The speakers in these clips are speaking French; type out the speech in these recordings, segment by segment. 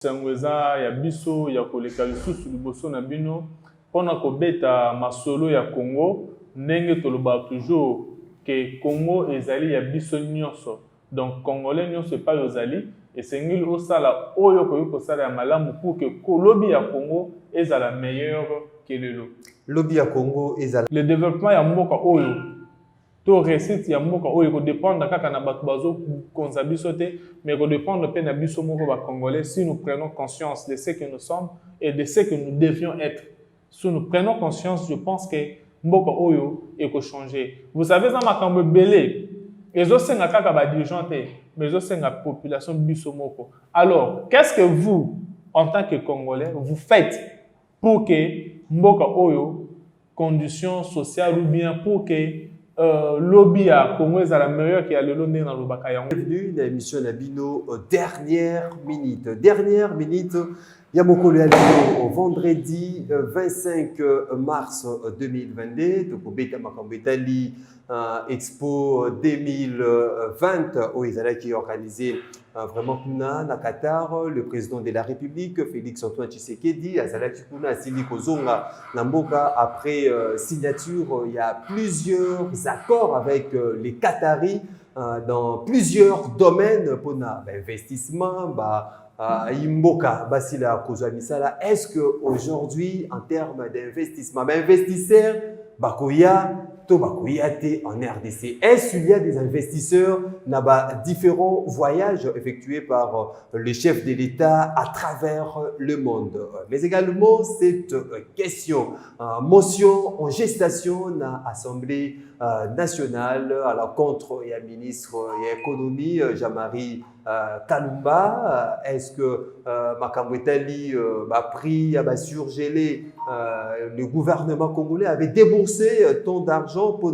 Sangweza ya biso ya koleka lisusu liboso na bino pona kobeta masolo ya Congo ndenge toloba toujours que Congo ezali ya biso nyonso. Donc Congolais nyonso pas yozali esengeli osala oyo koyiko sala ya malamu pour que kolobi ya Congo ezala meilleur que lelo. Lobi ya Congo ezala le développement ya mboka oyo to réussite ya mboka oyo ko dépendre kaka na bato bazo konza biso te mais ko dépendre pe na biso moko ba Congolais si nous prenons conscience de ce que nous sommes et de ce que nous devions être. Si nous prenons conscience, je pense que mboka oyo eko changer. Vous savez ça makambo belé ezo senga kaka ba dirigeant te mais ezo senga population biso moko. Alors, qu'est-ce que vous en tant que Congolais vous faites pour que mboka oyo conditions sociales ou bien pour que lobby à Congo est la meilleure qui a le long dans le Bakayango. Bienvenue dans l'émission Nabino dernière minute. Dernière minute, Yamokolo au vendredi 25 mars 2022. Donc, Beta Makambetali Expo 2020 au Isala qui est organisé vraiment na Qatar. Le président de la République, Félix Antoine Tshisekedi, Azala Tikuna Sili Kozonga Namboka, après signature, il y a plusieurs accords avec les Qataris dans plusieurs domaines pour l'investissement. Imboka Basila Kozamisala. Est-ce qu'aujourd'hui, en termes d'investissement, investisseurs, Bakoya, Tobakoyate en RDC. Est-ce qu'il y a des investisseurs dans différents voyages effectués par les chefs de l'État à travers le monde? Mais également, cette question, motion en gestation dans l'Assemblée nationale à l'encontre du ministre de l'économie, Jean-Marie Kalumba. Est-ce que Makambwetali a pris, a surgelé, le gouvernement congolais avait déboursé tant d'argent pour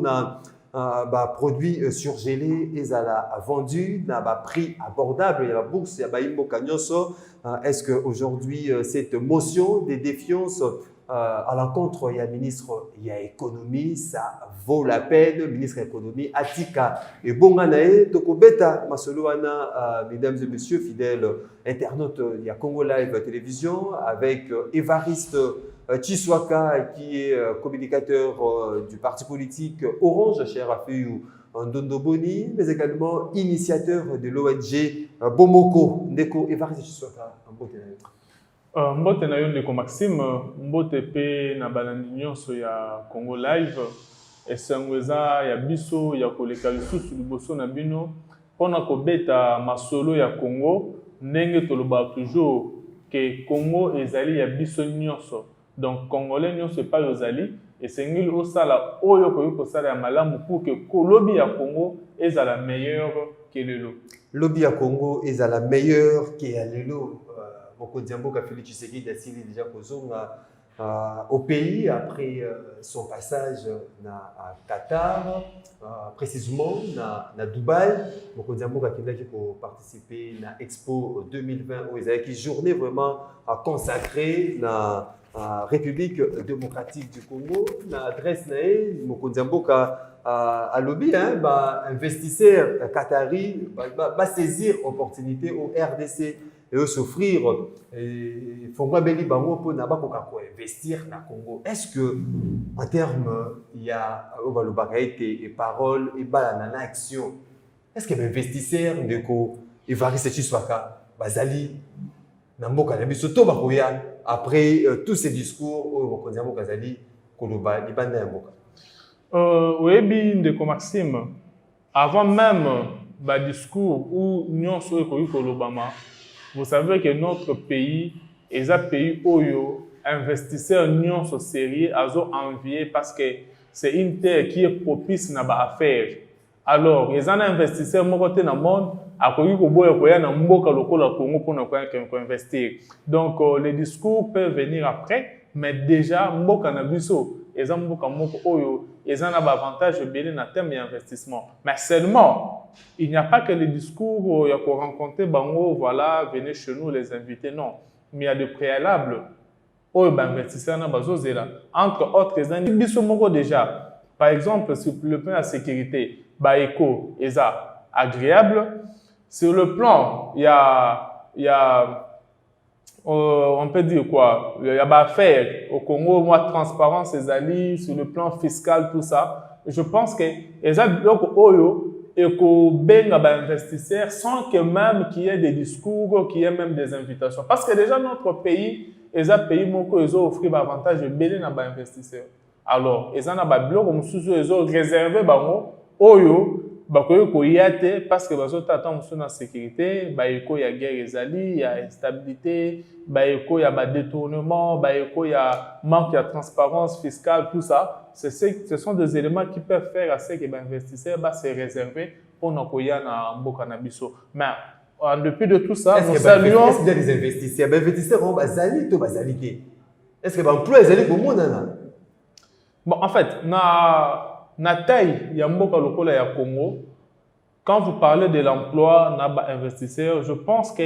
produits surgelés et a vendu à prix abordable, il y a la bourse, il y a Imboka Nyonso. Est-ce qu'aujourd'hui, cette motion de défiance à l'encontre, il y a ministre, il y a économie, ça vaut la peine, le ministre de l'économie, Atika et Bonganae, Tokobeta, Masoloana, mesdames et messieurs, fidèles internautes, il y a Congo Live Télévision avec Évariste Tshiswaka qui est communicateur du parti politique Orange, cher Afeyu Ndondoboni, mais également initiateur de l'ONG Bomoko. Ndeko Évariste Tshiswaka, un beau télévision. Mbote na yo ndeko Maxime, mbote pe na balandi nyonso ya Congo Live, esango eza ya biso ya koleka lisusu liboso na bino pona kobeta masolo ya Congo ndenge toloba toujours que Congo ezali ya biso nyonso. Donc Congolais nyonso pas yozali esengeli osala oyo koyiko sala ya malamu pour que kolobi ya Congo ezala meilleur que lelo. Lobi ya Congo ezala meilleur que lelo. Mokodiamboka Félix Tshisekedi a signé déjà au pays après son passage à Qatar, précisément à Dubaï. Mokodiamboka qui a participé à l'Expo 2020 où il y a une journée vraiment consacrée à la République démocratique du Congo. L'adresse Mokodiamboka à lobby, investisseurs qataris va saisir l'opportunité au RDC. Et s'offrir Fongwa Beli Bango pour investir dans le Congo. Est-ce que en termes il y a et paroles et action, est-ce que l'investisseur de ko Évariste Tshiswaka Bazali Namboka Nabisoto Bakoya après tous ces discours au Kondiamo Kazali Koloba Libanda Yamboka? Oui, ndeko Maxime, avant même le discours où nous sommes Kolobama. Vous savez que notre pays est un pays où les investisseurs sont sérieux, ils envié parce que c'est une terre qui est propice à l'affaire. Alors, les investisseurs dans le monde, ils investir. Donc, les discours peuvent venir après, mais déjà, ils ont un avantage en termes d'investissement. Mais seulement, il n'y a pas que les discours, il y a qu'on rencontrer, voilà, venez chez nous, les invités, non. Mais il y a des préalables. Entre autres, les invités déjà. Par exemple, sur le plan de la sécurité, Baeko, est agréable. Sur le plan, il y a on peut dire quoi? Il y a affaire au Congo, moi, transparence, les alliés, sur le plan fiscal, tout ça. Je pense que les Oyo et qu'au benga investisseurs sans que même qu'il y ait des discours, qu'il y ait même des invitations. Parce que déjà notre pays, les pays ils ont offert davantage de belles investisseurs. Alors, ils ont des blocs comme ils ont réservé Oyo. Parce que les attendent la sécurité, il y a guerre, il y a instabilité, il y a détournement, il y a manque de transparence fiscale, tout ça. Ce sont des éléments qui peuvent faire à ce que les investisseurs se réserver pour nous payer dans le cannabis. Mais en dépit de tout ça, nous saluons. Est-ce qu'il y a des investisseurs? Les investisseurs ont basali ou basalité? Est-ce que l'emploi est allé pour moi? Bon, en fait, na taille, il y a mboka lokola ya Congo. Quand vous parlez de l'emploi, na investisseurs, je pense que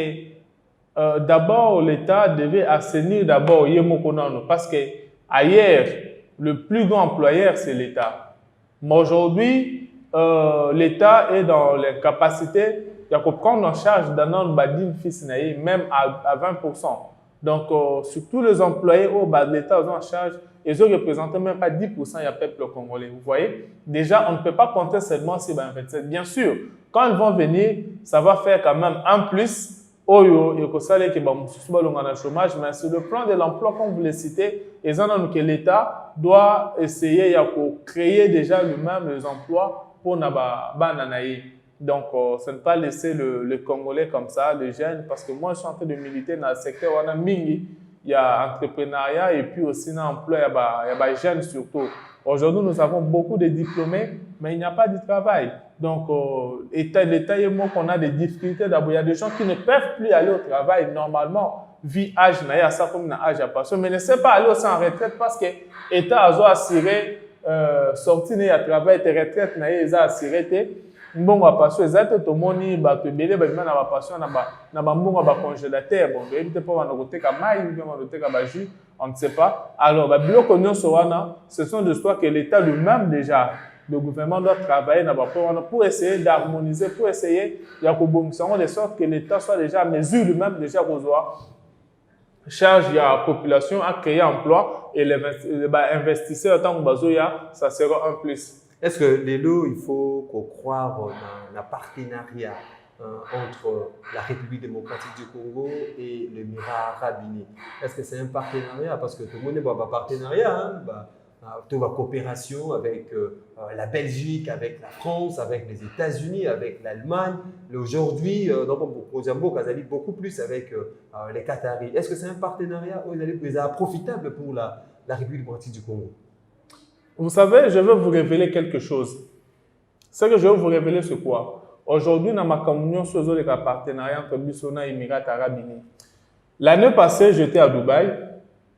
d'abord l'État devait assainir d'abord yemokonano parce que ailleurs le plus grand employeur c'est l'État. Mais aujourd'hui, l'État est dans l'incapacité de prendre en charge d'un badin fils même à 20%. Donc sur tous les employés l'État est en charge. Ils ne représentent même pas 10% du peuple congolais. Vous voyez? Déjà, on ne peut pas compter seulement sur 27. Bien sûr, quand ils vont venir, ça va faire quand même un plus. Oyo, et que ça, le chômage, mais sur le plan de l'emploi, comme vous le citez, que l'État doit essayer de créer déjà lui-même les emplois pour Nabanaï. Donc, ce n'est pas laisser le Congolais comme ça, les jeunes, parce que moi, je suis en train de militer dans le secteur où on a Mingi. Il y a entrepreneuriat et puis aussi dans l'emploi, il y a des jeunes surtout. Aujourd'hui, nous avons beaucoup de diplômés, mais il n'y a pas de travail. Donc, l'État et moi, qu'on a des difficultés. D'abord, il y a des gens qui ne peuvent plus aller au travail normalement, vu âge, ça comme âge à passer, mais ne sait pas aller aussi en retraite parce que l'État a assuré sortir à travail, tes retraites, ils ont assuré. Bon, parce que ça tout le monde te belé na ba passion na ba mbongo ba congélateur bon éviter pas na côté ka mai ou bien na côté ka ba jus on ne sait pas alors ba biloko nyonso wana ce sont des histoires que l'État lui-même déjà le gouvernement doit travailler pour essayer d'harmoniser pour essayer ya ko bomisa de sorte que l'État soit déjà à mesure lui-même déjà reçoit charge la population à créer emploi et les investisseurs tant que bazoya ça sera un plus. Est-ce que Lélo, il faut qu'on croire dans un partenariat entre la République démocratique du Congo et l'Émirat arabe uni? Est-ce que c'est un partenariat? Parce que tout le monde n'est pas un partenariat, toute la coopération avec la Belgique, avec la France, avec les États-Unis, avec l'Allemagne. Aujourd'hui, beaucoup plus avec les Qataris. Est-ce que c'est un partenariat profitable pour la République démocratique du Congo? Vous savez, je vais vous révéler quelque chose. Ce que je vais vous révéler, c'est quoi? Aujourd'hui, dans ma communion sur le partenariat entre Bissona et Émirats arabes unis. L'année passée, j'étais à Dubaï.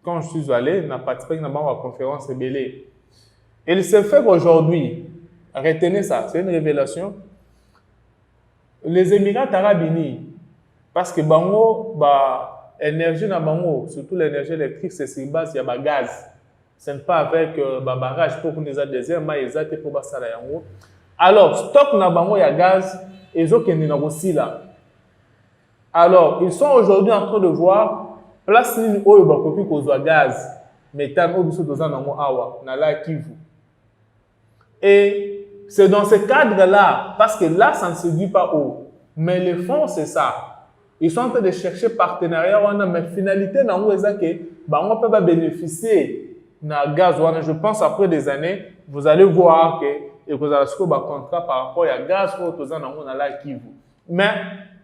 Quand je suis allé, j'ai participé à une conférence rebelle. Et il s'est fait qu'aujourd'hui, retenez ça, c'est une révélation. Les Émirats arabes unis, parce que bango, énergie na bango, surtout l'énergie électrique, c'est sur base, il y a gaz. Ce n'est pas avec barrage pour nous désert, mais ils ont pour basala yango. Alors, stock na bango ya gaz, ils ont qu'un aussi là. Alors, ils sont aujourd'hui en train de voir place ni oyo bakoki kozwa gaz, méthane au biso doza nango awa na la Kivu. Et c'est dans ce cadre-là, parce que là, ça ne se dit pas haut. Mais le fond, c'est ça. Ils sont en train de chercher partenariat, mais finalité, on peut bénéficier de gaz. Je pense après des années, vous allez voir que vous avez un contrat par rapport à gaz dans la Kivu. Mais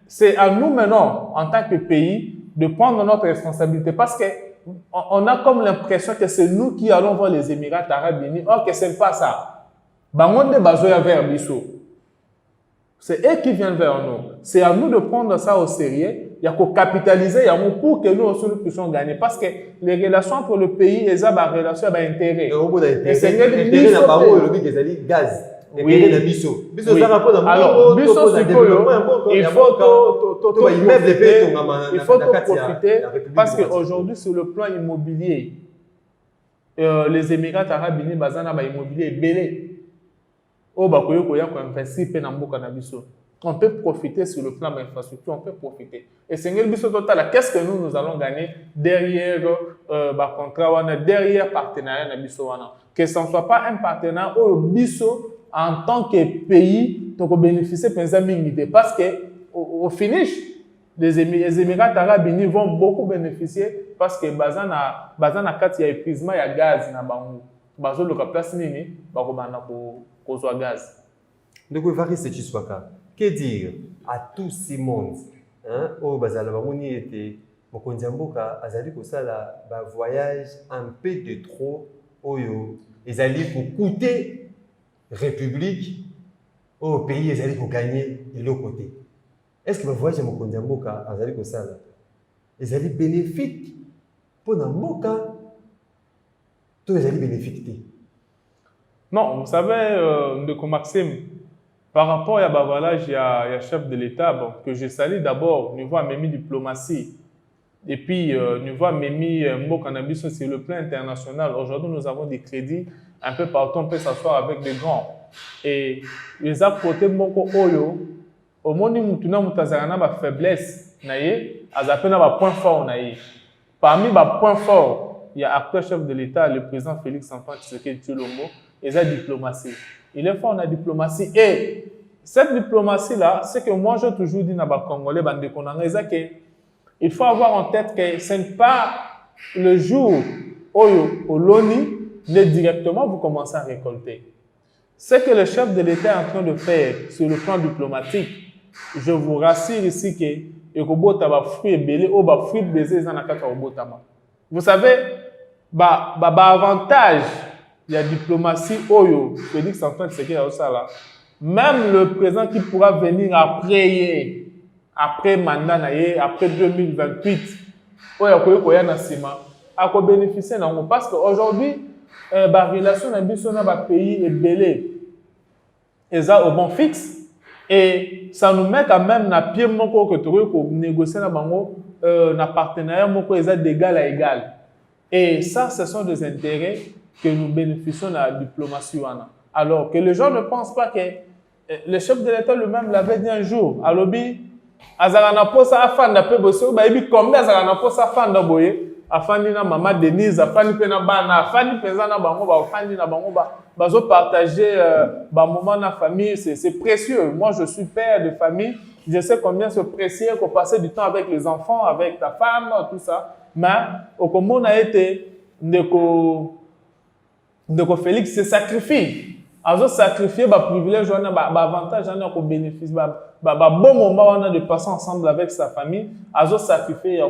c'est à nous maintenant, en tant que pays, de prendre notre responsabilité parce qu'on a comme l'impression que c'est nous qui allons voir les Émirats arabes unis. Or, que ce n'est pas ça. C'est eux qui viennent vers nous. C'est à nous de prendre ça au sérieux. Il y a qu'à capitaliser pour que nous aussi nous puissions gagner. Parce que les relations entre le pays et les relations d'intérêt. Et c'est le gaz. Oui. Alors, il faut profiter parce qu'aujourd'hui, sur le plan immobilier, les Émirats arabes unis, immobilier est belé. Oh, bah, investir dans le cannabis. on peut profiter sur le plan de l'infrastructure, on peut profiter. Et c'est total. Qu'est-ce que nous allons gagner derrière contrat, derrière partenariat que ce ne soit pas un partenariat au biso en tant que pays, donc bénéficier parce que au finish, les Émirats arabes unis vont beaucoup bénéficier parce que bazana kati ya épuisement ya gaz na bango bazo loka place nini bakobana ko gaz. Donc Evariste Tshisekedi, que dire à tous ces mondes hein au bazala bamoni était mokonzi mboka azali ko sala ba voyage un peu de trop oyo ezali ko coûter république au pays ezali ko gagner de l'autre côté. Est-ce que le voyage à mokonzi mboka azali ko sala ezali bénéfique pour na mboka tout ezali bénéfique? Non, vous savez de Maxime, par rapport à Bavalage, il y a chef de l'État, bon, que je salue d'abord, niveau à Memi diplomatie. Et puis, niveau à Memi Mbokanabis sur le plan international. Aujourd'hui, nous avons des crédits un peu partout, on peut s'asseoir avec des grands. Et les apportés Mboko Oyo, au monde où nous avons une faiblesse, un point fort. Parmi les points forts, il y a l'acteur chef de l'État, le président Félix Antoine Tshisekedi Tshilombo, et la diplomatie. Il est fort en la diplomatie. Et cette diplomatie-là, c'est que moi, j'ai toujours dit aux Congolais, il faut avoir en tête que ce n'est pas le jour où au Loni, directement, vous commencez à récolter. Ce que le chef de l'État est en train de faire sur le plan diplomatique, je vous rassure ici que vous savez, avantage, il y a diplomatie Oyo, Félix Antoine Tshisekedi là. Même le président qui pourra venir après mandat après 2028, Oyo na sima, a ko bénéficier nango parce qu'aujourd'hui la relation na biso na ba pays est belé. Eza au bon fixe et ça nous met quand même na pied moko que tu ko négocier na bango na partenariat moko eza d'égal à égal. Et ça, ce sont des intérêts que nous bénéficions de la diplomatie. Alors que les gens ne pensent pas que le chef de l'État lui-même l'avait dit un jour. À l'objet, Azarana posa afanda pe bosso, ba ebi combien Azarana posa afanda boye, afandi na maman Denise, afandi pe na bana, afandi pesa na bango ba, afandi na bango ba, bazo partager ba moment na famille, c'est précieux. Moi, je suis père de famille, je sais combien c'est précieux qu'on passe du temps avec les enfants, avec ta femme, tout ça. Mais au Congo, on a été Ndeko Félix se sacrifie. Azo sacrifier ba privilège, ba avantage, on bénéfice, ba bon moment on a de passer ensemble avec sa famille. Azo sacrifier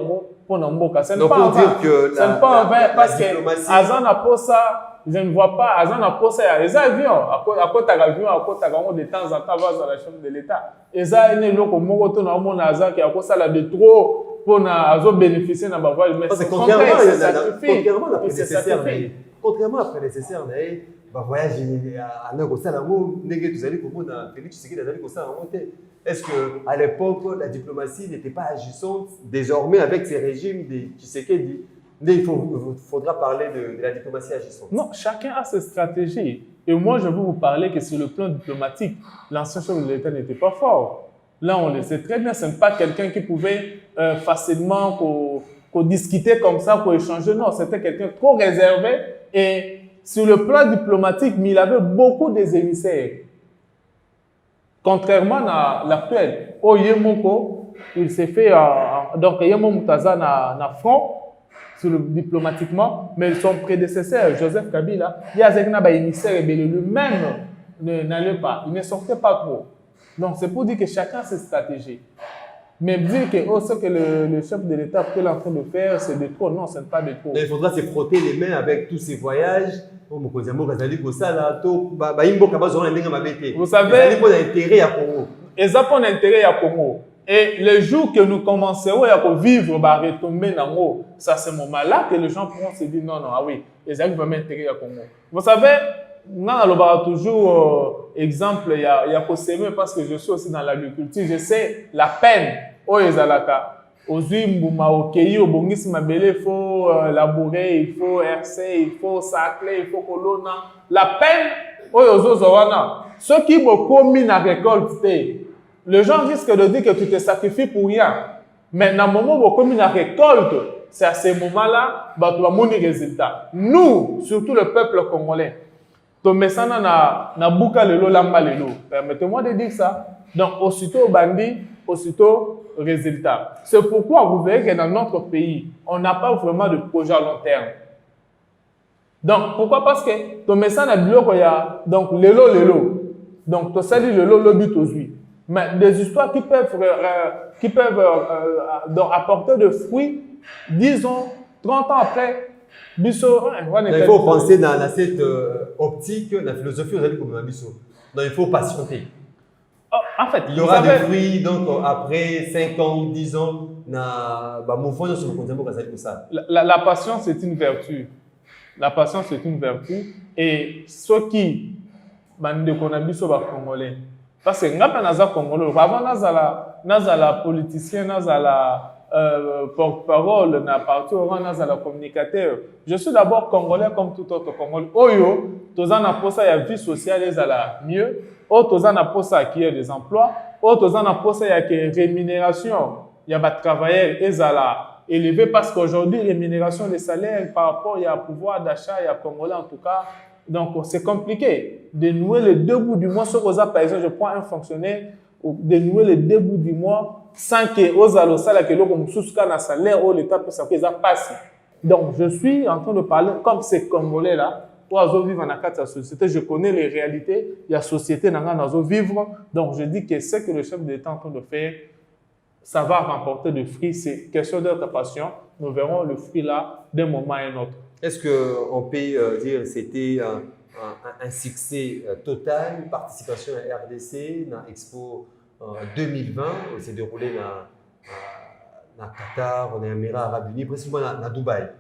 pour n'importe. C'est pas pour dire que c'est pas vrai parce que Azan a pour ça, je ne vois pas. Azan a pour ça, les avions, à côté d'avion, à côté de temps en temps, va dans la chambre de l'État. Et ça, il est là comme moi, on a mon Azan qui a pour ça la de trop. Pour bénéficier de ma voix, mais c'est contrairement à prédécesseur, voyage à Nagosalago, Félix Tshisekedi. Est-ce qu'à l'époque, la diplomatie n'était pas agissante? Désormais, avec ces régimes de Tshisekedi, il faudra parler de la diplomatie agissante. Non, chacun a ses stratégies. Et moi, je veux vous parler que sur le plan diplomatique, l'ancien chef de l'État n'était pas fort. Là, on le sait très bien, ce n'est pas quelqu'un qui pouvait facilement discuter comme ça, pour échanger. Non, c'était quelqu'un trop réservé. Et sur le plan diplomatique, mais il avait beaucoup des émissaires. Contrairement à l'actuel, Oyemoko, il s'est fait, donc Yemo Moutaza na front, diplomatiquement, mais son prédécesseur, Joseph Kabila, il y a des émissaires, mais lui-même n'allait pas, il ne sortait pas trop. Donc, c'est pour dire que chacun a ses stratégies. Mais dire que ce que le chef de l'État est en train de faire, c'est de trop. Non, ce n'est pas de trop. Il faudra se frotter les mains avec tous ces voyages. Vous savez, ils ont un intérêt à Congo. Et le jour que nous commencerons à vivre, retomber dans l'eau, c'est à ce moment-là que les gens pourront se dire non, non, ah oui, ils ont vraiment intérêt à Congo. Vous savez, on a toujours exemple, il y a Kosemé parce que je suis aussi dans l'agriculture, je sais la peine aux Ezalaka. Aux Mbouma, au Kéi, au Bongis Mabele, il faut labourer, il faut hercer, il faut sacler, il faut colonna. La peine aux Ozowana. Ceux qui me commis la récolte, les gens risquent de dire que tu te sacrifies pour rien. Mais dans le moment où comme une récolte, c'est à ce moment-là que tu vas avoir des résultats. Nous, surtout le peuple congolais, Tomesana na buka lelo lamba lelo. Permettez-moi de dire ça. Donc, aussitôt bandit, aussitôt résultat. C'est pourquoi vous verrez que dans notre pays, on n'a pas vraiment de projet à long terme. Donc, pourquoi? Parce que Tomesana biloko ya donc lelo. Donc, tu sais lelo le but aujourd'hui. Mais des histoires qui peuvent donc apporter des fruits, disons, 30 ans après. Il faut penser dans cette optique, la philosophie, vous allez comme un biseau. Donc, il faut patienter. En fait, il y aura des fruits, donc après 5 ans ou 10 ans, la patience est une vertu. La patience est une vertu. Et ceux qui, congolais, parce que nous Congolais, avant nazala politicien, nazala porte-parole, na parti nazala communicateur. Je suis d'abord congolais comme tout autre Congolais. Oyo, tozana posa ya vie sociale ezala mieux. O tozana posa qui a des emplois. O tozana posa ya que rémunération ya ba travailleurs ezala élevé parce qu'aujourd'hui rémunération des salaires par rapport à pouvoir d'achat ya Congolais en tout cas. Donc, c'est compliqué de nouer les deux bouts du mois. Par exemple, je prends un fonctionnaire, de nouer les deux bouts du mois sans que salaire ou l'État peut s'appeler passe. Donc, je suis en train de parler comme ces Congolais-là, pour vivre dans la société. Je connais les réalités, il y a société dans vivre. Donc, je dis que ce que le chef d'État est en train de faire, ça va remporter des fruits. C'est question de passion. Nous verrons le fruit là d'un moment à un autre. Est-ce qu'on peut dire que c'était un succès total, participation à RDC, dans Expo 2020, qui s'est déroulé dans Qatar, dans les Émirats Arabes Unis, précisément dans Dubaï?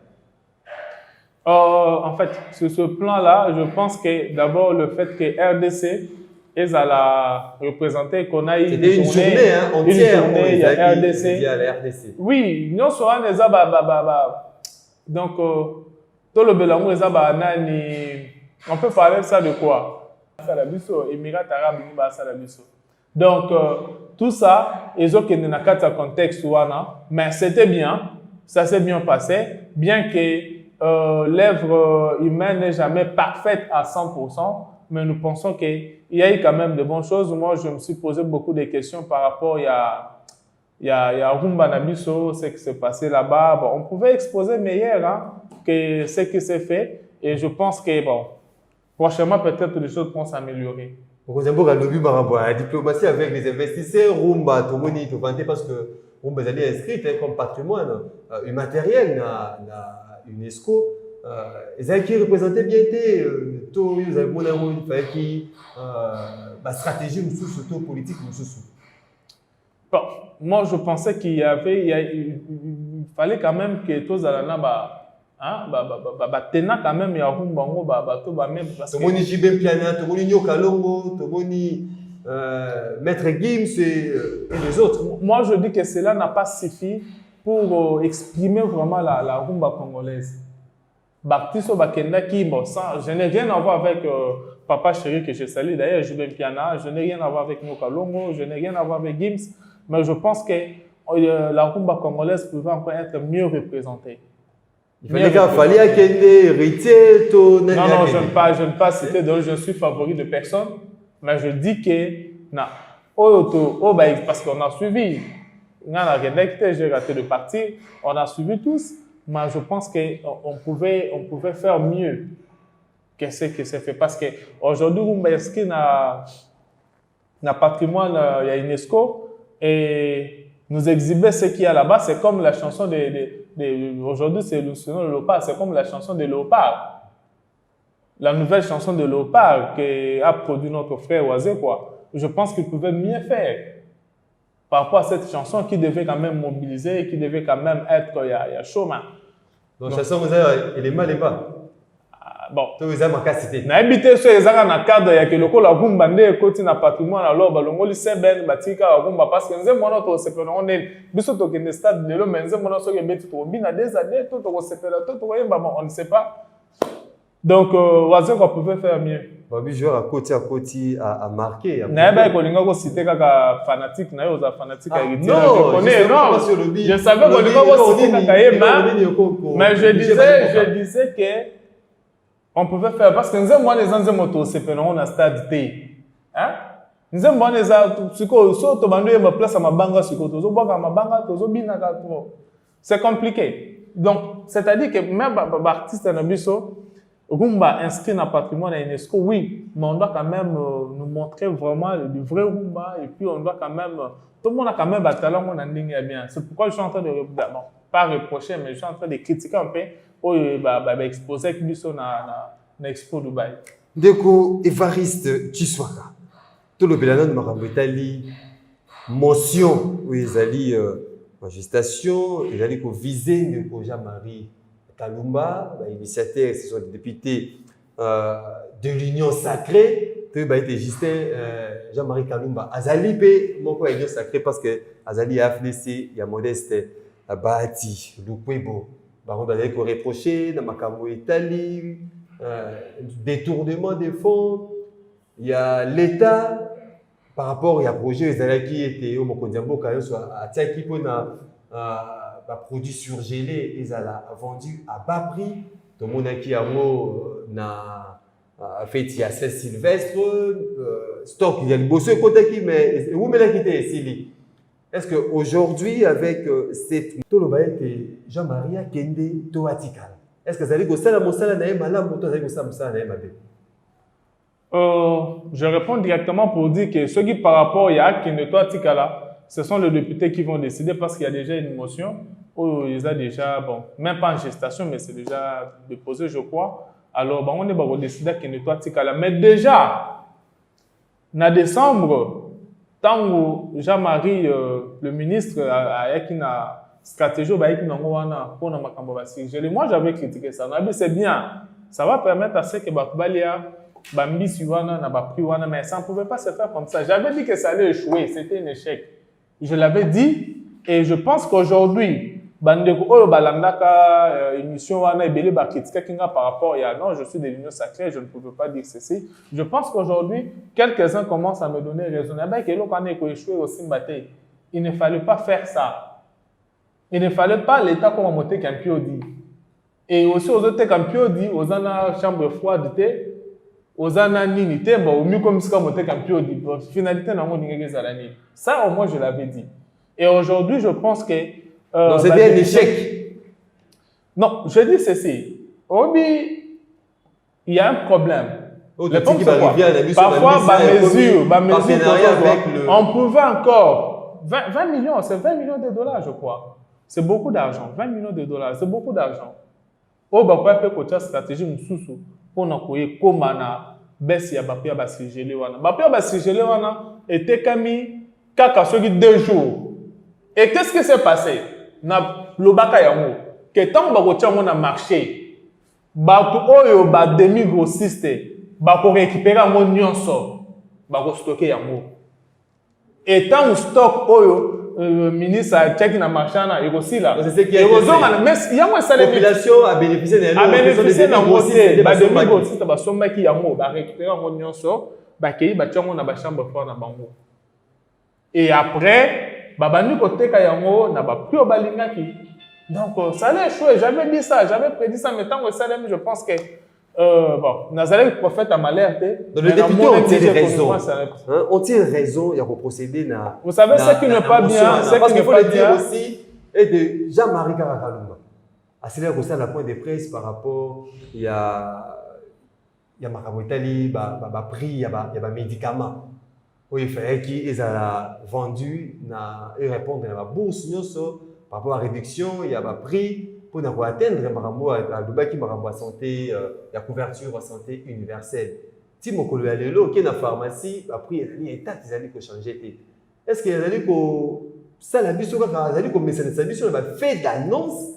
En fait, sur ce plan-là, je pense que d'abord le fait que RDC est à la représenter, qu'on a eu une journée entière, il y a RDC. RDC. Oui, nous sommes des donc, tout le Bélamou est on peut parler de ça de quoi? Émirats Arabes Unis. Donc, tout ça, ils ont un contexte, mais c'était bien, ça s'est bien passé, bien que l'œuvre humaine n'est jamais parfaite à 100%, mais nous pensons qu'il y a eu quand même de bonnes choses. Moi, je me suis posé beaucoup de questions par rapport à Rumba Nabiso, ce qui s'est passé là-bas. Bon, on pouvait exposer meilleur que ce qui s'est fait, et je pense que, bon, prochainement, peut-être les choses vont s'améliorer. La diplomatie avec les investisseurs, Rumba, parce que Rumba est inscrit comme patrimoine immatériel à l'UNESCO. Ils ont représenté bien tout, ils ont fait la stratégie politique. Bon, moi, je pensais qu'il fallait quand même que tous les tena quand même ya rumbango bato ba même parce que tomoni Jibem Piana, tomoni Nyoka Longo, tomoni Maître Gims et les autres. Moi je dis que cela n'a pas suffi pour exprimer vraiment la rumba congolaise. Baptiso Bakenda qui bon ça, je n'ai rien à voir avec Papa Chéri que je salue d'ailleurs, Jibem Piana, je n'ai rien à voir avec Nyoka Longo, je n'ai rien à voir avec Gims, mais je pense que la rumba congolaise pouvait encore être mieux représentée. Il fallait héritier, non, je ne pas citer, donc je suis favori de personne, mais je dis que, parce qu'on a suivi, j'ai raté de partir, on a suivi tous, mais je pense qu'on pouvait faire mieux que ce qui s'est fait, parce qu'aujourd'hui, Rumba inscrit dans patrimoine, il y a UNESCO, et nous exhiber ce qu'il y a là-bas, c'est comme la chanson aujourd'hui, c'est le Léopard, c'est comme la chanson de Léopard. La nouvelle chanson de Léopard qu'a produit notre frère Oazé, quoi. Je pense qu'il pouvait mieux faire par rapport à cette chanson qui devait quand même mobiliser, qui devait quand même être, il y a chemin. Donc, la chanson, il est mal et bas. Bon. Vous avez ma capacité. Na habité sur les arts na cadre ya que le ko la rumba ndé côté na patrimoine alors balongo li seben batika la rumba parce que nze mona to sepela on est biso to ke stade de l'homme nze mona so ke beti to bina des années to to sepela to to yemba on ne sait pas. Donc Oazé pouvait faire mieux. Babi joueur à côté a marqué. Naïba Kolinga ko cité kaka fanatique na yo za fanatique à héritier. Non, Je connais non. Je savais Kolinga ko cité kaka mais je disais que on pouvait faire parce que nous avons les gens moto c'est que on a stade T. Hein? Nous avons les siko so to bandu ma place à mabanga siko to zo boka mabanga to zo bina ka to. C'est compliqué. Donc c'est-à-dire que même artiste na biso Rumba inscrit dans le patrimoine à UNESCO, oui, mais on doit quand même nous montrer vraiment du vrai Rumba et puis on doit quand même. Tout le monde a quand même un talent, on a bien. C'est pourquoi je suis en train de. Bon, pas reprocher, mais je suis en train de critiquer un peu pour exposer que nous dans l'Expo Dubaï. Deko Evariste Chiswaka, tout le bilan de Marambetali, motion, où ils allaient en gestation, ils allaient viser de Jean-Marie Kalumba, initiateur, ce sont des députés de l'Union sacrée, que Justin Jean-Marie Kalumba. Azali pe mon quoi l'Union sacrée parce que Azali a FDC, il y a Modeste Bahati, Lukwebo, baron d'aller qu'on reprocher dans Makambo Italie, détournement des fonds, il y a l'État par rapport à projet qui était au Mokondiambo quand même soit à Tiaki pour produits surgelés, ils ont vendu à bas prix. Tout le monde qui a fait il y a 16 Sylvestre, stock, il y a le bosseux côté qui, mais où me l'a quitté ici? Est-ce qu'aujourd'hui, avec cette. Tout le bail que Jean-Marie Kende Toatikal, est-ce que ça veut dire que ça, la moussala n'a pas là, ça veut dire que ça, moussala n'a pas. Je réponds directement pour dire que ceux qui, par rapport à Kende Toatikala, ce sont les députés qui vont décider parce qu'il y a déjà une motion où ils ont déjà, bon, même pas en gestation, mais c'est déjà déposé, je crois. Alors, bon, on est décidé qu'il ne soit pas. Mais déjà, en décembre, tant que Jean-Marie, le ministre, a une stratégie pour moi, j'avais critiqué ça. C'est bien. Ça va permettre à ce que Bakubalia, Bambi Suwana, n'a pas pris, mais ça ne pouvait pas se faire comme ça. J'avais dit que ça allait échouer. C'était un échec. Je l'avais dit et je pense qu'aujourd'hui, bandeko balandaka émission wana ebele ba critique kinga par rapport à non je suis de l'Union sacrée, je ne pouvais pas dire ceci. Je pense qu'aujourd'hui quelques-uns commencent à me donner raison. Avec elo quand on échoué aussi mbaté. Il ne fallait pas faire ça. Il ne fallait pas l'État comme monter campio dit. Et aussi aux autres campio dit aux ana chambre froide té aux ana nini té au mieux comme ça monter campio dit. Finalité na mon ngenge zalani. Ça au moins je l'avais dit. Et aujourd'hui je pense que donc c'était un échec. Non, je dis ceci. Obi, il y a un problème. Parfois, on pouvait encore 20 millions, c'est 20 millions de dollars, je crois. C'est beaucoup d'argent. 20 millions de dollars, c'est beaucoup d'argent. Oh, bah, quoi, peut coacher stratégie mususu pour nous courir comme na baisse ya bapia basigele wana. Bapia basigele wana était kami kaka soki 2 jours. Et qu'est-ce qui s'est passé? Na lobaka yango que tant ba kotia ngo na marché ba to oyo ba demi grossiste ba ko récupérer ngo nyonso ba ko stocker yango et tant stock oyo ministre a check na marché na et aussi là c'est ce qui est mais yango ça la population a bénéficié de côté ba demi grossiste ba somba ki yango ba récupérer ngo nyonso ba kei ba tia ngo na ba chambre fort na bango et après babandi koteka yango na ba plus balingaki. Donc ça allait échouer, j'avais dit ça, j'avais prédit ça, mais tant que ça je pense que bon, Nazareth le prophète a m'alerté. Donc le député ont-ils raison? Ont-ils raison, il y a procédé na. Vous savez ce qui n'est pas bien, ce qui n'est pas bien aussi est de Jean-Marie Kalumba. Accélère aussi à la point de presse par rapport il y a Makamotali, prix, il y a médicaments. Oui, il fallait qu'ils aient vendu, ils répondent à la bourse, par rapport à la réduction, il y a un prix pour atteindre la santé, la couverture de santé universelle. Si mon collègue qui est dans la pharmacie, après, il y a état qui allaient changer. Est-ce qu'il y a que ça, la bus, fait d'annonce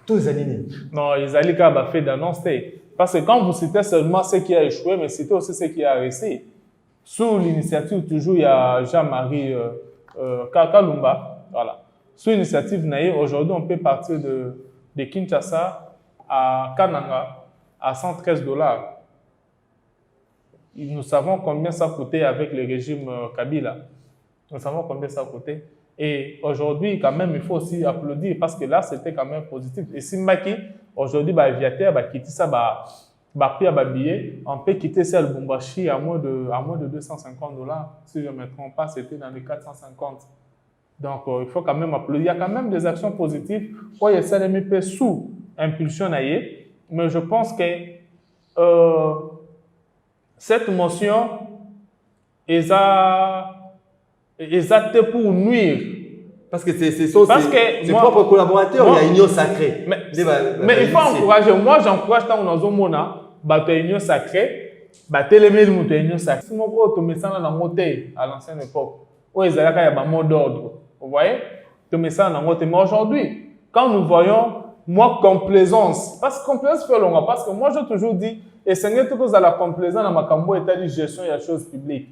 tous les années? Non, ils allaient fait d'annonce. Parce que quand vous citez seulement ce qui a échoué, mais c'était aussi ce qui a réussi. Sous l'initiative, toujours, il y a Jean-Marie Kalumba. Voilà. Sous l'initiative Naïe, aujourd'hui, on peut partir de Kinshasa à Kananga à $113. nous savons combien ça coûtait avec le régime Kabila. Nous savons combien ça coûtait. Et aujourd'hui, quand même, il faut aussi applaudir parce que là, c'était quand même positif. Et si Maki, aujourd'hui, Viateur, quitter ça, prix à billet, on peut quitter ça, le Lubumbashi à moins de 250 $. Si je ne me trompe pas, c'était dans les 450. Donc, il faut quand même applaudir. Il y a quand même des actions positives. Il y a ça, les sous impulsion. Mais je pense que cette motion est pour nuire. Parce que c'est ses propres collaborateurs, il y a Union Sacrée. Mais il faut encourager. Moi, j'encourage tant qu'on a Zomona, Union Sacrée, Télémé, Union Sacrée. Si on met ça dans le à l'ancienne époque, où il y a un mot d'ordre. Vous voyez? On met ça dans le mais aujourd'hui, quand nous voyons, moi, complaisance, parce que complaisance fait longtemps, parce que moi, j'ai toujours dit, et c'est tout à la complaisance dans ma cambo état de gestion et la chose publique.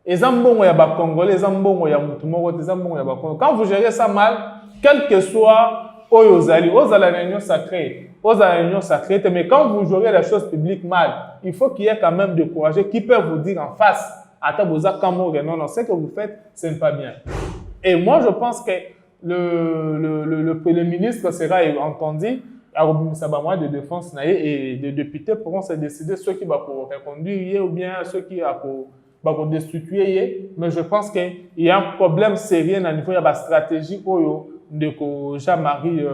Et Zambongo ya ba Congolais, Zambongo ya Mutumoro, Zambongo ya ba Congolais. Quand vous gérez ça mal, quel que soit Oyozali, Ozala la réunion sacrée, Ozala la réunion sacrée, mais quand vous gérez la chose publique mal, il faut qu'il y ait quand même des courageux qui peuvent vous dire en face, Ataboza Kamore, non, ce que vous faites, ce n'est pas bien. Et moi, je pense que le ministre sera entendu, à de défense et des députés pourront se décider ceux qui vont reconduire ou bien ceux qui vont destituer. Mais je pense qu'il y a un problème sérieux au niveau de la stratégie de Jean-Marie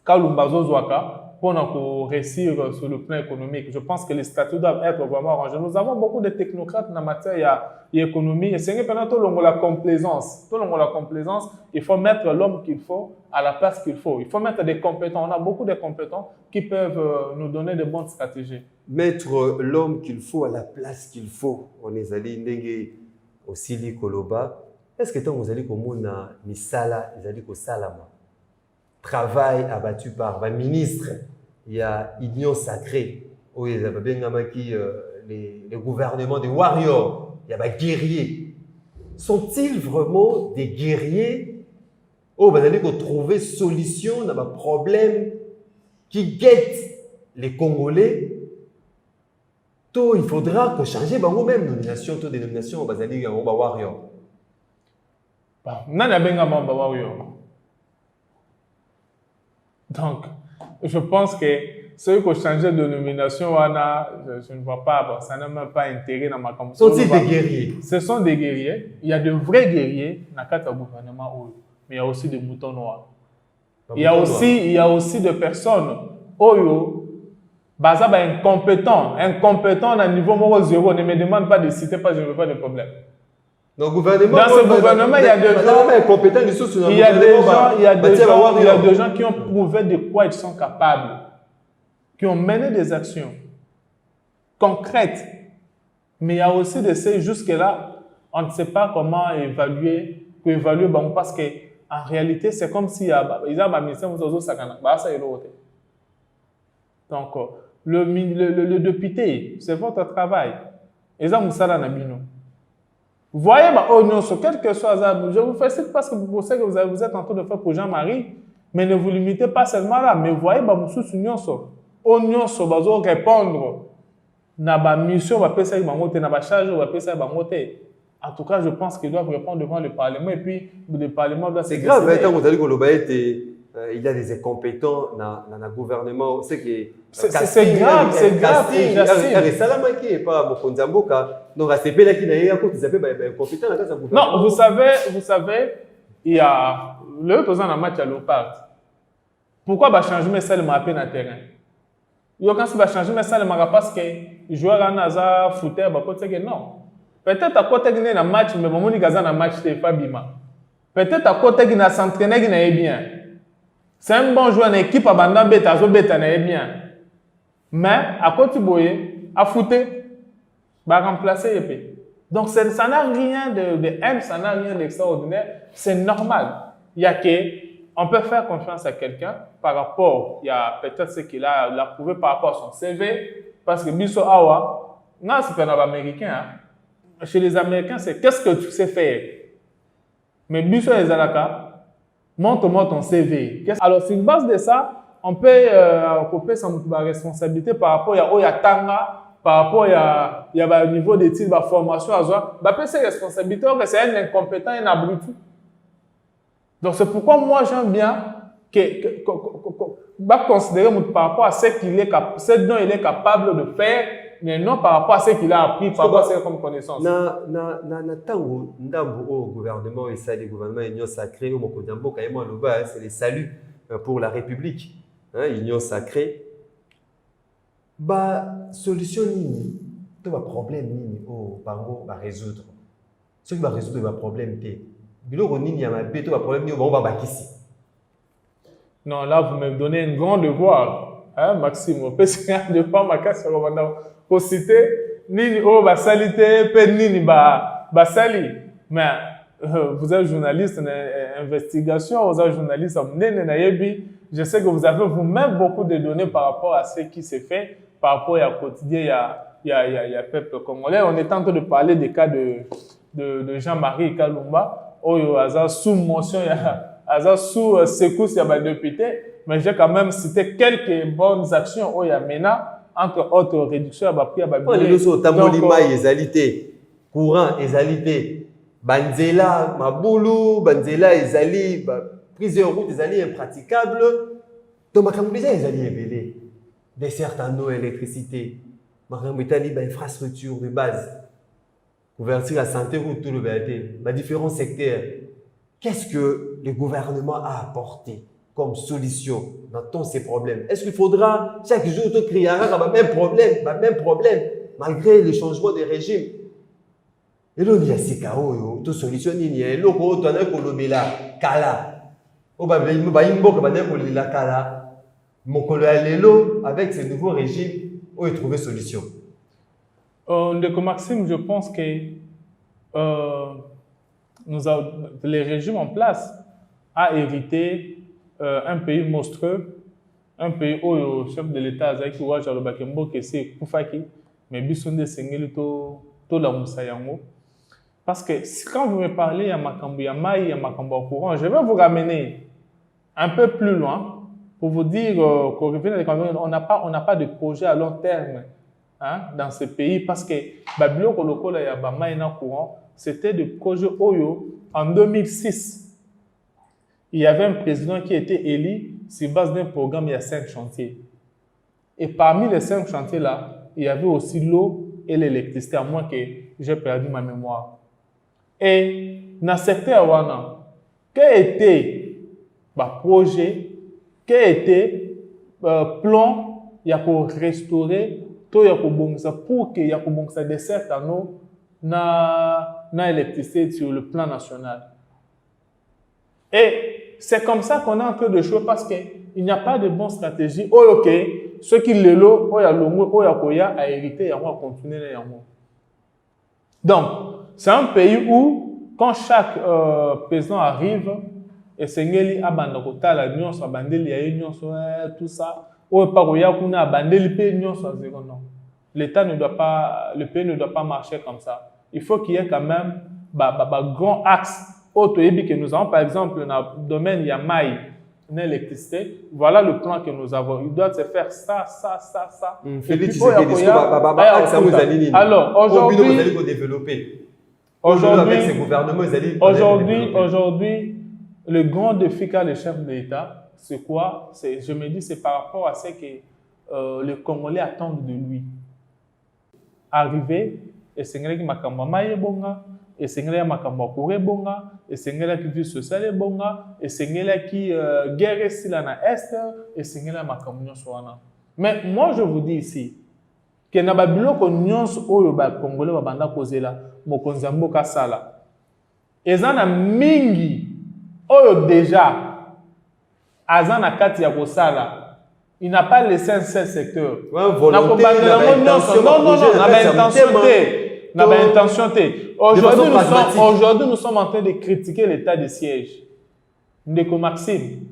Kalumbazo Zouaka pour réussir sur le plan économique. Je pense que les statuts doivent être vraiment arrangés. Nous avons beaucoup de technocrates en matière d'économie. Et c'est pendant tout le monde la complaisance. Tout le monde la complaisance. Il faut mettre l'homme qu'il faut à la place qu'il faut. Il faut mettre des compétents. On a beaucoup de compétents qui peuvent nous donner de bonnes stratégies. Mettre l'homme qu'il faut à la place qu'il faut. On est allé ndenge aussi li koloba. Est-ce que tant vous allez comme on a misala, ils allez ko salama. Travail abattu par un ministre, il y a Union Sacrée, où il y a les gouvernements des warriors, il y a des guerriers. Sont-ils vraiment des guerriers? Oh, vous allez trouver solution à un problème qui guette les Congolais. Il faudra que changer même nomination, dénomination, vous allez dire warrior. Donc, je pense que ceux qui ont changé de nomination, je ne vois pas, ça n'a même pas intérêt dans ma campagne. Sont-ils des guerriers? Ce sont des guerriers. Il y a de vrais guerriers dans le gouvernement, mais il y a aussi des moutons noirs. Il y a aussi des personnes incompétents à niveau 0. Ne me demande pas de citer, parce que je ne veux pas de problème. Dans ce gouvernement, il y a des gens, il y a des gens qui ont prouvé de quoi ils sont capables, qui ont mené des actions concrètes. Mais il y a aussi de ces jusque-là, on ne sait pas comment évaluer parce qu'en réalité, c'est comme si donc, le député, c'est votre travail. Vous voyez, quel que soit je vous félicite parce que vous savez que vous êtes en train de faire pour Jean-Marie, mais ne vous limitez pas seulement là. Mais vous voyez, on répondre à la mission, à la charge, en tout cas, je pense qu'ils doivent répondre devant le Parlement et puis le Parlement doit se décider. C'est grave, quand vous allez il y a des incompétents dans le gouvernement. C'est grave, c'est grave. Non, vous savez, il y a le président de match à Léopard. Pourquoi changer seulement à peine à terrain? Il y a changer seulement parce que les joueurs en hasard, footeur, non. Peut-être à côté de un match, mais bon, il y a un match, c'est pas bima. Peut-être à côté de s'entraîner, il est bien. C'est un bon joueur, une équipe à Banda Beta, est bien. Mais à côté de à footer, va remplacer. Donc ça n'a rien de haine, ça n'a rien d'extraordinaire. C'est normal. Il y a on peut faire confiance à quelqu'un par rapport, il y a peut-être ce qu'il a prouvé par rapport à son CV, parce que Bisso Awa, non, c'est pas un Américain. Chez les Américains, c'est qu'est-ce que tu sais faire. Mais Bisso et Zalaka, montre-moi ton CV. Alors, sur base de ça, on peut couper sa responsabilité par rapport à Tanga, par rapport à un niveau d'études, à formation, à ça, c'est responsabilité, c'est un incompétent, un abruti. Donc, c'est pourquoi moi, j'aime bien considérer par rapport à ce dont il est capable de faire, mais non par rapport à ce qu'il a appris, par rapport à ce comme connaissance. Au gouvernement, et ça, les gouvernements, union sacrée, c'est les saluts pour la République. Union sacrée. Solution, tu as problème, bango va résoudre. Ce qui va résoudre le problème, non, là, vous me donnez un grand devoir, Maxime. Parce que devant ma casse, pour citer, Nini, Basalite, Nini, Basali. Mais vous êtes journaliste en investigation, vous êtes journaliste en je sais que vous avez vous-même beaucoup de données par rapport à ce qui s'est fait, par rapport au quotidien, il y a peuple congolais. On est en train de parler des cas de Jean-Marie Kalumba, sous motion, sous secousse, il y a des députés, mais j'ai quand même cité quelques bonnes actions où il y a maintenant, entre autres réduction, il y a courant, Banzela, Maboulou, Banzela, Ezali, prise de route, Ezali impraticable. Donc, ma cambrisa, Ezali évelé. Dessert en eau, électricité. Ma cambrisa, infrastructure de base. Couverture la santé, route, tout le vérité. Ma différents secteurs. Qu'est-ce que le gouvernement a apporté comme solution dans tous ces problèmes? Est-ce qu'il faudra chaque jour te crier même problème, malgré le changement de régime? Et là, il y a ces chaos, tout solution, il y a un logo, tu as un colobela, kala. Au bas, il y a un colobela, kala. Mon colobela, avec ce nouveau régime, où il trouvé solution? Maxime, je pense que les régimes en place a hérité un pays monstrueux, un pays où le chef de l'État, Zaki Ouaja Bakembo, qui c'est Koufaki, mais Bissonde Sengeli, tout la Moussayango. Parce que quand vous me parlez, il y a Makambo, il y a Maï, il y a Makambo au courant, je vais vous ramener un peu plus loin pour vous dire qu'on n'a pas de projet à long terme dans ce pays parce que Babilo Koloko, il y a Maï courant, c'était des projets Oyo. En 2006, il y avait un président qui était élu sur base d'un programme, il y a 5 chantiers. Et parmi les 5 chantiers-là, il y avait aussi l'eau et l'électricité, à moins que j'ai perdu ma mémoire. Et dans le secteur Wana, quel était le projet, quel était le plan pour restaurer tout pour qu'il y ait des certes en eau dans l'électricité sur le plan national. Et c'est comme ça qu'on est en train de jouer parce qu'il n'y a pas de bonne stratégie. Ok, ceux qui l'ont, a hérité, on va continuer. Donc, c'est un pays où, quand chaque président arrive, et Sengeli a bandakota la union, soit bandeli a union, tout ça, ou pas kuna bandeli pe union, soit zéro non. L'État ne doit pas, le pays ne doit pas marcher comme ça. Il faut qu'il y ait quand même un grand axe. Que nous avons, par exemple, dans le domaine il y a maille, l'électricité. Voilà le plan que nous avons. Il doit se faire ça. Alors, aujourd'hui, le grand défi qu'a le chef de l'État, c'est quoi? Je me dis, c'est par rapport à ce que les Congolais attendent de lui. Arriver, et c'est ce que bonga. Et c'est là makambo kore bonga, et c'est là qui vie sociale bonga, et c'est là qui guerre ici là na est, et c'est là makambo soana. Mais moi je vous dis ici que na babilo ko nyonso oyo ba congolais ba banda kozela mokonzi mboka sala. Ezana mingi oyo déjà azana kati ya kosala. Il n'a pas laissé un seul secteur. Volonté, Aujourd'hui, nous sommes en train de critiquer l'état de siège. Ndeko Maxime,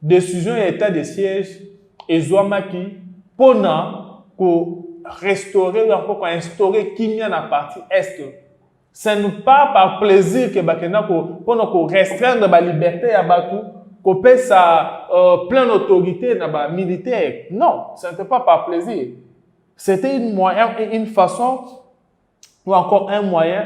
décision et état de siège, et Zouamaki, pour restaurer, encore pour instaurer Kimia dans la partie est. Ce n'est pas par plaisir que Bakena pour restreindre la liberté à Batou, qu'on paie sa pleine autorité militaire. Non, ce n'est pas par plaisir. C'était une façon ou encore un moyen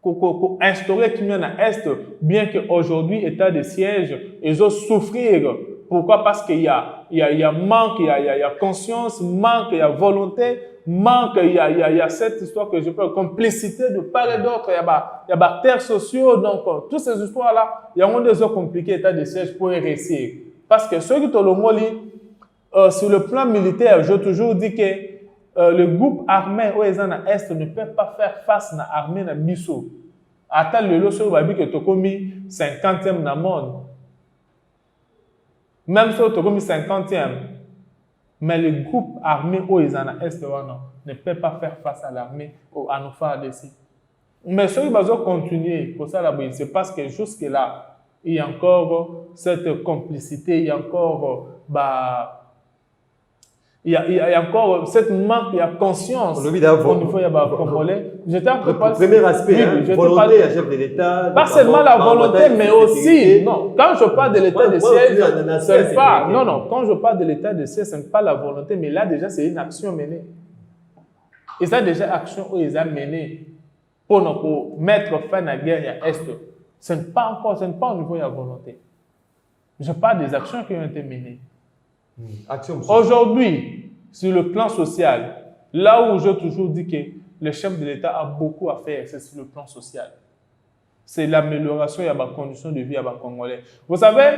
pour instaurer qu'il y en a Est, bien qu'aujourd'hui, état de siège, ils ont souffrir. Pourquoi? Parce qu'il y a manque, il y a conscience, manque, il y a volonté, manque, il y a cette histoire que je peux, complicité de part et d'autre, il y a terres sociaux, donc, toutes ces histoires-là, il y a des autres compliqués, état de siège pour y réussir. Parce que ceux qui te le mot, sur le plan militaire, j'ai toujours dit que le groupe armé où ils en à Est ne peut pas faire face à l'armée de Bissau. Attends le lot sur le que tu as commis 50e dans le monde. Même si tu as commis 50e. Mais le groupe armé où ils en à Est ne peut pas faire face à l'armée à nos phares d'ici. Mais ceux qui vont continuer pour ça, c'est parce que jusque-là, il y a encore cette complicité, il y a encore. Il y a encore cette manque, il y a conscience au niveau des Congolais. Premier aspect, volonté à chef de l'État. Pas seulement la volonté, mais aussi, non, quand je parle de l'État de siège, c'est pas, non, quand je parle de l'État de siège, ce n'est pas la volonté, mais là déjà, c'est une action menée. Et ça, déjà, action où ils ont mené pour mettre fin à la guerre à Est. Ce n'est pas au niveau de la volonté. Je parle des actions qui ont été menées. Aujourd'hui, sur le plan social, là où j'ai toujours dit que le chef de l'État a beaucoup à faire, c'est sur le plan social. C'est l'amélioration de la condition de vie à Congolais. Vous savez,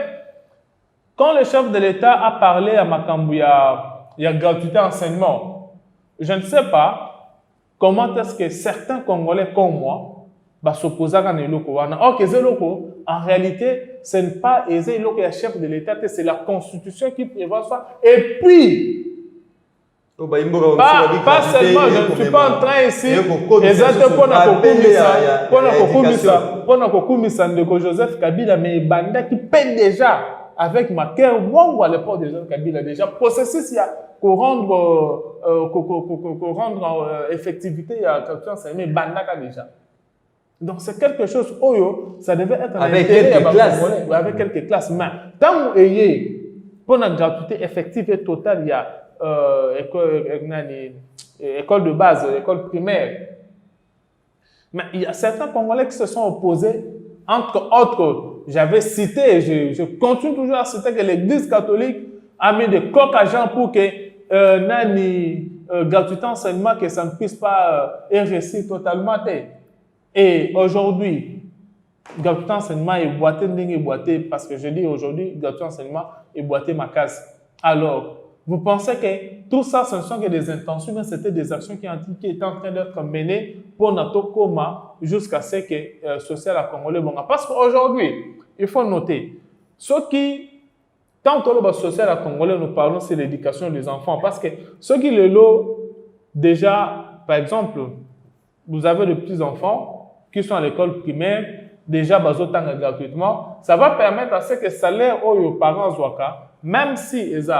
quand le chef de l'État a parlé à Makambu, il y a gratuité enseignement, je ne sais pas comment est-ce que certains Congolais comme moi s'opposent à l'éloko. En réalité, ce n'est pas l'éloko qui est chef de l'État, c'est la Constitution qui prévoit ça. Et puis, pas seulement, je ne suis pas en train ici, pour Joseph Kabila, mais Banda qui paie déjà avec Maker Wong à l'époque de Joseph Kabila, déjà processus pour rendre effectivité à quelqu'un, mais Banda déjà. Donc c'est quelque chose, ça devait être avec quelques classes. Avec quelques classes. Mais tant que pour la gratuité effective et totale, il y a école de base, école primaire. Mais il y a certains Congolais qui se sont opposés, entre autres, j'avais cité, je continue toujours à citer que l'Église catholique a mis des coques à gens pour que gratuité enseignement, que ça ne puisse pas réussir totalement. Et aujourd'hui, gratuité enseignement est boité, parce que je dis aujourd'hui, gratuité enseignement est boité ma case. Alors, vous pensez que tout ça, ce ne sont que des intentions, mais c'était des actions qui étaient en train d'être menées pour notre coma jusqu'à ce que social à Congolais. Parce qu'aujourd'hui, il faut noter, ceux qui, quand on parle social à Congolais, nous parlons c'est l'éducation des enfants. Parce que ceux qui le lot, déjà, par exemple, vous avez de petits enfants qui sont à l'école primaire, déjà gratuitement, ça va permettre à ce que le salaire aux parents soient, même si ils ont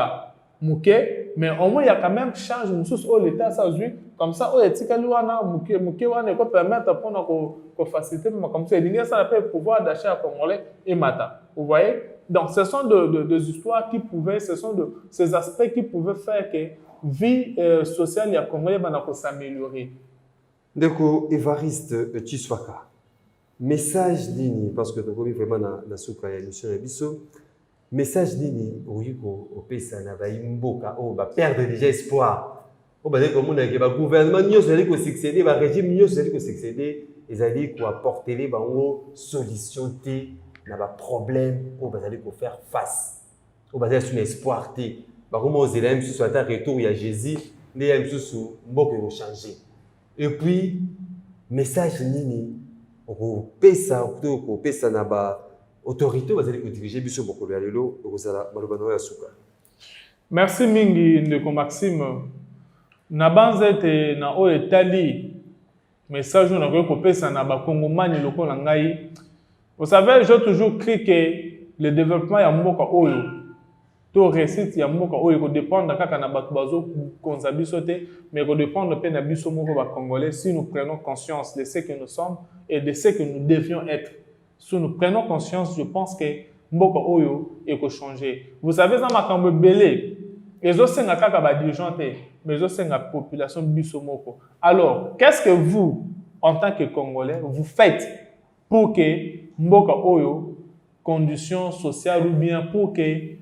mouké, mais au moins il y a quand même change au l'État ça comme ça au etikali wana mouké wana peut permettre pour faciliter comme ça il ça peut pouvoir d'achat à Congolais et mata. Vous voyez? Donc ce sont des histoires qui pouvaient, ce sont ces aspects qui pouvaient faire que vie sociale ya Congolais va s'améliorer. Ndeko Évariste Tshiswaka, message nini parce que tu as vraiment na souka ya mission ya biso, message nini oyiko opesa na baimboka o ba perdre déjà espoir o ba dire comme on a que ba gouvernement nyo zali ko succéder ba régime nyo zali ko succéder ezali ko apporter les bango solution té na ba problème o ba zali ko faire face o ba zali sur espoir té ba comme on zela même sur ta retour ya Jésus né ya msusu mboka ko changer. Et puis, message nini, on pesa na ba autorité, vous allez diriger biso bokolo ya lelo, okozala malobano ya suka. Merci mingi ndeko Maxime. Na banzete na o etali message na ko pesa na ba kongomani lokola ngai. Vous savez, j'ai toujours cru que le développement ya mboka oyo to réussite ya mboka oyo ko dépendre kaka na bato bazo konza biso te, mais ko dépendre pe na biso moko ba Congolais si nous prenons conscience de ce que nous sommes et de ce que nous devions être. Si nous prenons conscience, je pense que mboka oyo eko changer. Vous savez, dans makambo belé ezosenga kaka ba dirigeant te, mais ezosenga population biso moko. Alors, qu'est-ce que vous, en tant que Congolais, vous faites pour que mboka oyo conditions sociales ou bien pour que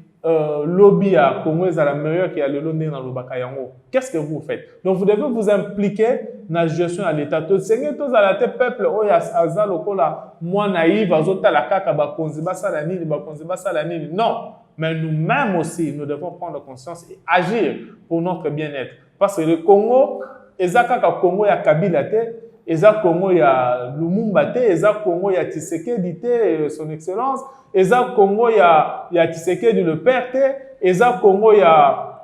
lobby à Congo est la meilleure qui a le lobby dans le Bakayango? Qu'est-ce que vous faites? Donc vous devez vous impliquer dans la gestion à l'État. Tout ce tous à la tête peuple oyo aza lokola moi naïf azota la kaka ba konziba sala nini ba konziba sala nini. Non, mais nous-mêmes aussi nous devons prendre conscience et agir pour notre bien-être. Parce que le Congo ezaka Congo ya Kabila te, eza Congo ya Lumumba te, eza Congo ya Tshisekedi te, son excellence, eza Congo ya Tshisekedi le père te, eza Congo ya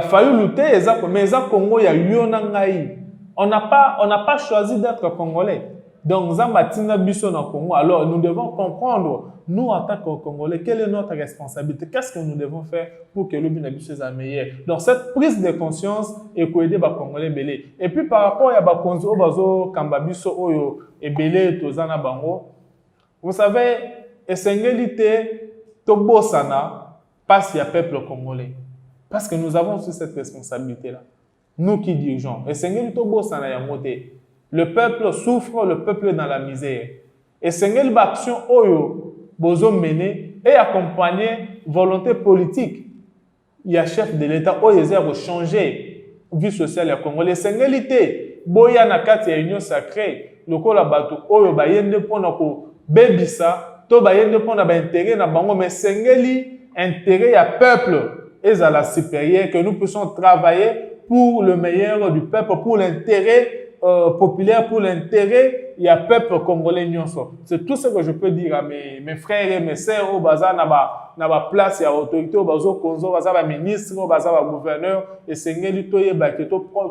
Fayulu te, mais eza Congo ya Yona Ngai. On n'a pas choisi d'être Congolais. Donc Zambatina biso na Congo. Alors nous devons comprendre, nous en tant que Congolais, quelle est notre responsabilité? Qu'est-ce que nous devons faire pour que le bien soit meilleur? Donc cette prise de conscience est pour aider les Congolais belé. Et puis par rapport à Bakonzo bazo kambabiso oyo et belé tozana bango, vous savez, esengélité tobosana passe à peuple congolais. Parce que nous avons aussi cette responsabilité-là. Nous qui dirigeons. Esengélité tobosana ya moté. Le peuple souffre, le peuple est dans la misère. Et c'est une action oyo bozo mener et accompagner volonté politique. Il y a chef de l'État oyo pour changer vie sociale ya Congolais. C'est une réalité. Boya na kati ya union sacrée. Lokola bato oyo bayende pona ko bebisa to bayende pona ba intérêt na bango, mais c'est intérêt ya peuple et à la supérieure que nous puissions travailler pour le meilleur du peuple, pour l'intérêt populaire, pour l'intérêt, il y a peuple congolais. C'est tout ce que je peux dire à mes frères et mes sœurs au bazar na ba place, il y a autorité au bazar konzo, bazar ba ministre, au bazar ba gouverneur, et c'est ngeli toye ba ke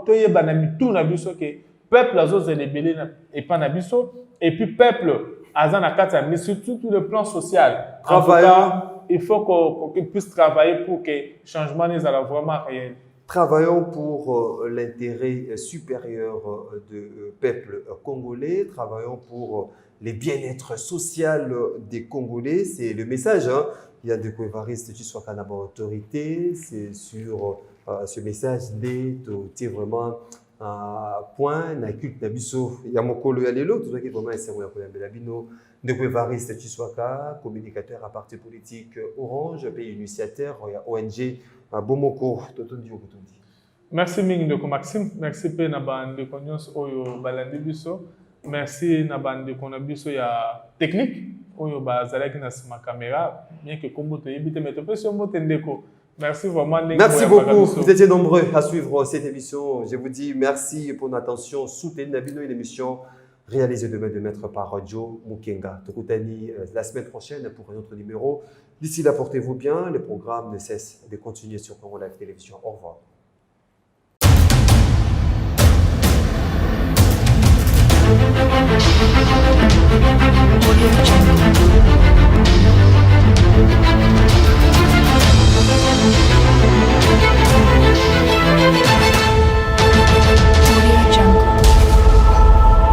toye ba na mitu na biso ke peuple azo zelebele et pas na biso, et puis peuple azana kata mais surtout tout le plan social. Travaillant, il faut qu'on puisse travailler pour que le changement soit vraiment réel. Travaillons pour l'intérêt supérieur du peuple congolais, travaillons pour les bien-être social des Congolais. C'est le message. Hein. Il y a de Évariste, tu sois canaba autorité. C'est sur ce message de vraiment point, na culte nabiso. Il y a mon collègue Alelo, tout ça qui est vraiment essentiel pour la Bino. De Évariste, tu sois communicateur à parti politique Orange, pays initiateur, ONG. Bomoko, merci Mingdeko Maxime, merci pe na bande konyos oyo balandi biso, merci na bande konabiso ya technique oyo bazalaki na sima caméra, bien que kombo to yebite mais to pe sur motendeko. Merci vraiment. Merci beaucoup, vous étiez nombreux à suivre cette émission. Je vous dis merci pour votre attention, soutenez Nabino, une émission réalisée demain de maître par Joe Mukenga. Tokutani la semaine prochaine pour un autre numéro. D'ici là, portez-vous bien. Le programme ne cesse de continuer sur Congo Live Télévision. Au revoir.